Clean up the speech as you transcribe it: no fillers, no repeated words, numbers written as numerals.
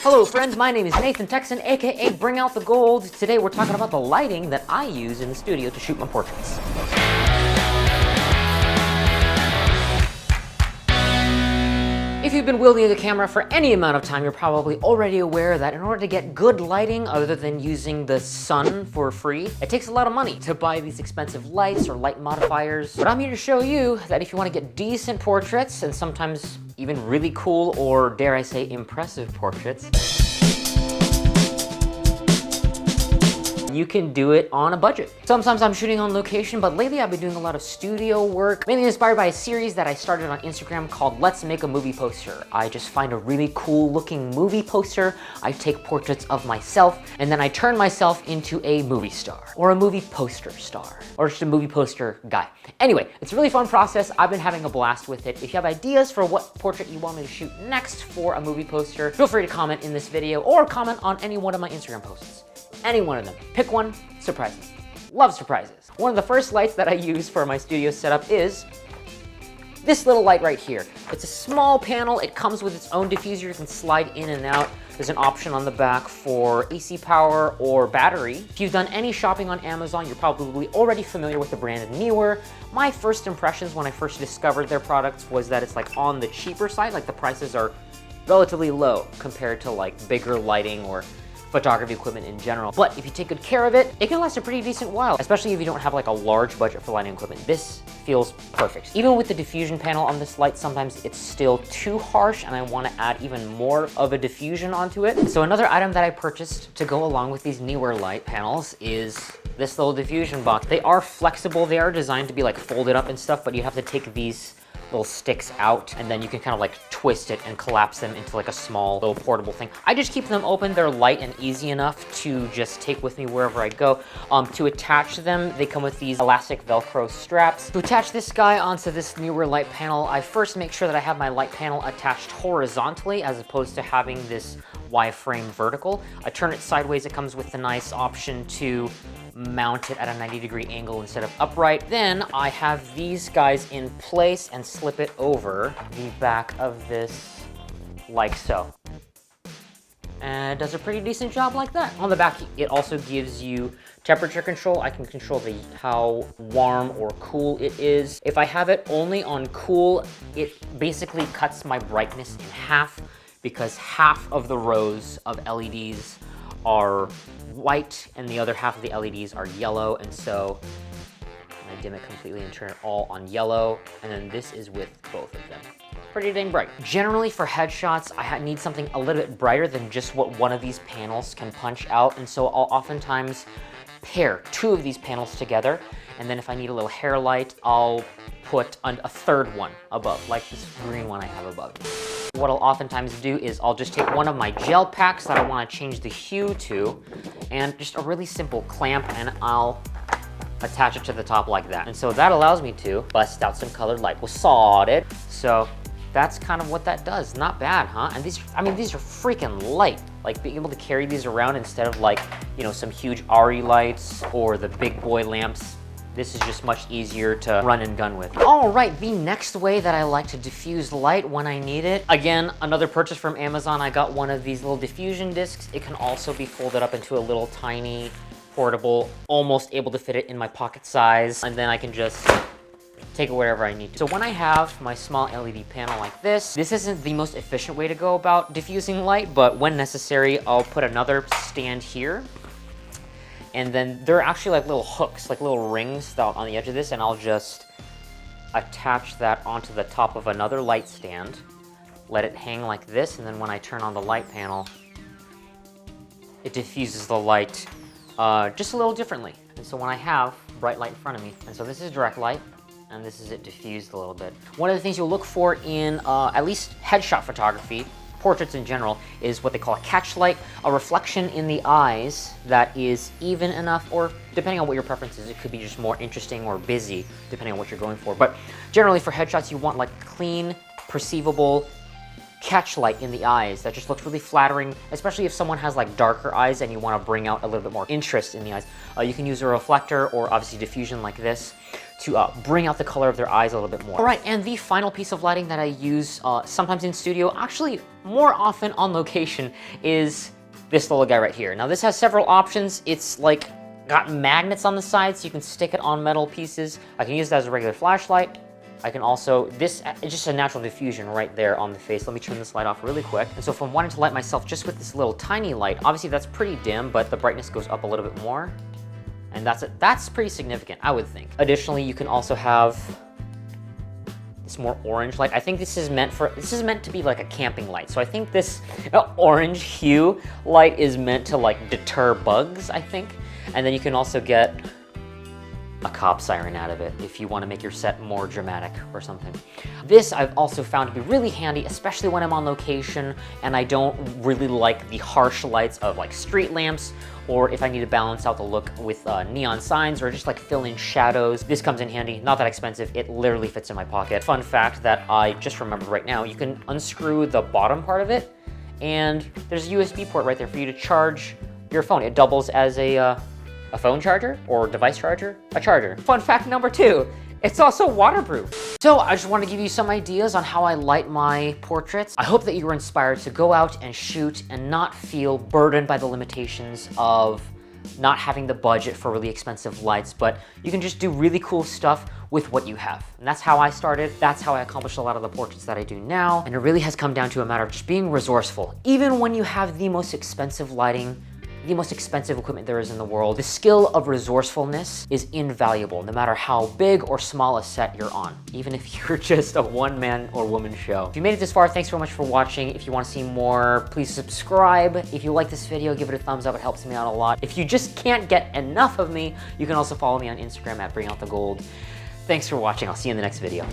Hello friends, my name is Nathan Texan, aka Bring Out the Gold. Today we're talking about the lighting that I use in the studio to shoot my portraits. If you've been wielding the camera for any amount of time, you're probably already aware that in order to get good lighting, other than using the sun for free, it takes a lot of money to buy these expensive lights or light modifiers. But I'm here to show you that if you want to get decent portraits, and sometimes even really cool or, dare I say, impressive portraits, you can do it on a budget. Sometimes I'm shooting on location, but lately I've been doing a lot of studio work, mainly inspired by a series that I started on Instagram called Let's Make a Movie Poster. I just find a really cool looking movie poster, I take portraits of myself, and then I turn myself into a movie star, or a movie poster star, or just a movie poster guy. Anyway, it's a really fun process. I've been having a blast with it. If you have ideas for what portrait you want me to shoot next for a movie poster, feel free to comment in this video or comment on any one of my Instagram posts. Any one of them. Pick one, surprise me. Love surprises. One of the first lights that I use for my studio setup is this little light right here. It's a small panel. It comes with its own diffuser. You can slide in and out. There's an option on the back for AC power or battery. If you've done any shopping on Amazon, you're probably already familiar with the brand Neewer. My first impressions when I first discovered their products was that it's like on the cheaper side, like the prices are relatively low compared to like bigger lighting or photography equipment in general. But if you take good care of it, it can last a pretty decent while, especially if you don't have like a large budget for lighting equipment. This feels perfect. Even with the diffusion panel on this light, sometimes it's still too harsh and I want to add even more of a diffusion onto it. So another item that I purchased to go along with these Neewer light panels is this little diffusion box. They are flexible. They are designed to be like folded up and stuff, but you have to take these little sticks out and then you can kind of like twist it and collapse them into like a small little portable thing. I just keep them open. They're light and easy enough to just take with me wherever I go. To attach them, they come with these elastic Velcro straps. To attach this guy onto this Neewer light panel, I first make sure that I have my light panel attached horizontally as opposed to having this Y-frame vertical. I turn it sideways. It comes with the nice option to mount it at a 90-degree angle instead of upright. Then I have these guys in place and slip it over the back of this like so. And it does a pretty decent job like that. On the back, it also gives you temperature control. I can control how warm or cool it is. If I have it only on cool, it basically cuts my brightness in half because half of the rows of LEDs are white and the other half of the LEDs are yellow, and so I dim it completely and turn it all on yellow, and then this is with both of them. Pretty dang bright. Generally for headshots, I need something a little bit brighter than just what one of these panels can punch out, and so I'll oftentimes pair two of these panels together, and then if I need a little hair light, I'll put a third one above, like this green one I have above. What I'll oftentimes do is I'll just take one of my gel packs that I want to change the hue to, and just a really simple clamp, and I'll attach it to the top like that. And so that allows me to bust out some colored light. We'll sod it. So that's kind of what that does. Not bad, huh? And these are freaking light. Like being able to carry these around instead of like, you know, some huge RE lights or the big boy lamps. This is just much easier to run and gun with. All right, the next way that I like to diffuse light when I need it. Again, another purchase from Amazon. I got one of these little diffusion discs. It can also be folded up into a little tiny portable, almost able to fit it in my pocket size. And then I can just take it wherever I need to. So when I have my small LED panel like this isn't the most efficient way to go about diffusing light, but when necessary, I'll put another stand here. And then there are actually like little hooks, like little rings on the edge of this, and I'll just attach that onto the top of another light stand, let it hang like this, and then when I turn on the light panel, it diffuses the light just a little differently. And so when I have bright light in front of me, and so this is direct light, and this is it diffused a little bit. One of the things you'll look for in at least headshot photography, portraits in general, is what they call a catch light, a reflection in the eyes that is even enough, or depending on what your preference is, it could be just more interesting or busy, depending on what you're going for. But generally for headshots, you want like clean, perceivable catch light in the eyes that just looks really flattering, especially if someone has like darker eyes and you want to bring out a little bit more interest in the eyes. You can use a reflector or obviously diffusion like this to bring out the color of their eyes a little bit more. All right, and the final piece of lighting that I use sometimes in studio, actually more often on location, is this little guy right here. Now this has several options. It's like got magnets on the side so you can stick it on metal pieces. I can use it as a regular flashlight. I can also, this is just a natural diffusion right there on the face. Let me turn this light off really quick. And so if I'm wanting to light myself just with this little tiny light, obviously that's pretty dim, but the brightness goes up a little bit more. And that's pretty significant, I would think. Additionally, you can also have this more orange light. I think this is meant to be like a camping light. So I think this orange hue light is meant to like deter bugs, I think. And then you can also get a cop siren out of it if you want to make your set more dramatic or something. This I've also found to be really handy, especially when I'm on location and I don't really like the harsh lights of like street lamps, or if I need to balance out the look with neon signs or just like fill in shadows. This comes in handy, not that expensive, it literally fits in my pocket. Fun fact that I just remembered right now, you can unscrew the bottom part of it and there's a USB port right there for you to charge your phone. It doubles as a phone charger or device charger, a charger. Fun fact number 2, it's also waterproof. So I just want to give you some ideas on how I light my portraits. I hope that you were inspired to go out and shoot and not feel burdened by the limitations of not having the budget for really expensive lights, but you can just do really cool stuff with what you have. And that's how I started. That's how I accomplished a lot of the portraits that I do now. And it really has come down to a matter of just being resourceful. Even when you have the most expensive lighting, the most expensive equipment there is in the world, the skill of resourcefulness is invaluable, no matter how big or small a set you're on, even if you're just a one-man or woman show. If you made it this far, thanks so much for watching. If you want to see more, please subscribe. If you like this video, give it a thumbs up. It helps me out a lot. If you just can't get enough of me, you can also follow me on Instagram at BringOutTheGold. Thanks for watching. I'll see you in the next video.